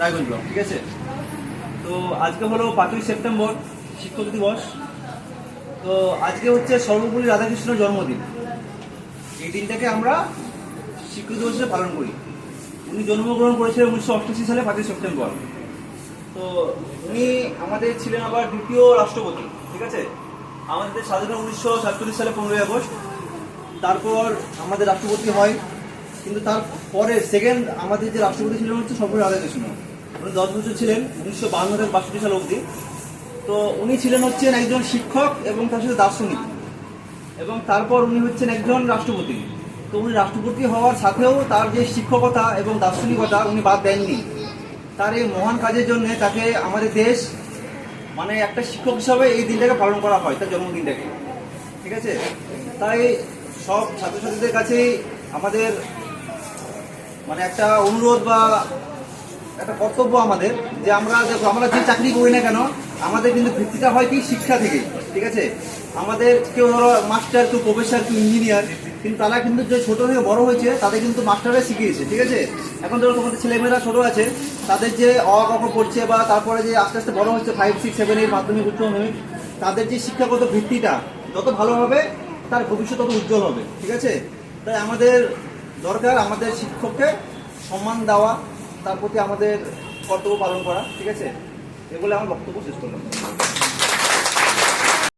Raiganj block. ঠিক আছে, তো আজকে হলো 5ই সেপ্টেম্বর শিক্ষক দিবস। তো আজকে হচ্ছে সর্বপল্লী রাধাকৃষ্ণের জন্মদিন। এই দিনটাকে আমরা শিক্ষক দিবস হিসেবে পালন করি। উনি জন্মগ্রহণ করেছিলেন 1988 সালে 5ই সেপ্টেম্বর। তো উনি আমাদের ছিলেন আবার দ্বিতীয় রাষ্ট্রপতি। ঠিক আছে, আমাদের স্বাধীনতা 1947 সালে 15ই আগস্ট। তারপর আমাদের রাষ্ট্রপতি হয়, কিন্তু তারপরে সেকেন্ড আমাদের যে রাষ্ট্রপতি ছিলেন হচ্ছে সর্বপল্লী রাধাকৃষ্ণ। উনি 10 বছর ছিলেন, 1952 থেকে 62 সাল অবধি। তো উনি ছিলেন হচ্ছেন একজন শিক্ষক এবং তার সাথে দার্শনিক, এবং তারপর উনি হচ্ছেন একজন রাষ্ট্রপতি। তো উনি রাষ্ট্রপতি হওয়ার সাথেও তার যে শিক্ষকতা এবং দার্শনিকতা উনি বাদ দেননি। তার এই মহান কাজের জন্য তাকে আমাদের দেশ মানে একটা শিক্ষক হিসাবে এই দিনটাকে পালন করা হয়, তার জন্মদিনটাকে। ঠিক আছে, তাই সব ছাত্রছাত্রীদের কাছেই আমাদের মানে একটা অনুরোধ বা একটা কর্তব্য আমাদের, যে আমরা দেখো আমরা যে চাকরি করি না কেন, আমাদের কিন্তু ভিত্তিটা হয় কি শিক্ষা থেকে। ঠিক আছে, আমাদের কেউ ধরো মাস্টার, কেউ প্রফেসর, কেউ ইঞ্জিনিয়ার, কিন্তু তারা কিন্তু যে ছোট থেকে বড় হয়েছে তাদের কিন্তু মাস্টাররা শিখিয়েছে। ঠিক আছে, এখন ধরো তোমাদের ছেলেমেয়েরা ছোট আছে, তাদের যে অ ক খ পড়ছে বা তারপরে যে আস্তে আস্তে বড় হচ্ছে 5, 6, 7, 8 মাধ্যমিক, উচ্চ মাধ্যমিক, তাদের যে শিক্ষাগত ভিত্তিটা যত ভালো হবে তার ভবিষ্যৎ তত উজ্জ্বল হবে। ঠিক আছে, তাই আমাদের দরকার আমাদের শিক্ষককে সম্মান দেওয়া, তার প্রতি আমাদের কর্তব্য পালন করা। ঠিক আছে, এগুলো আমার বক্তব্য শেষ করলাম।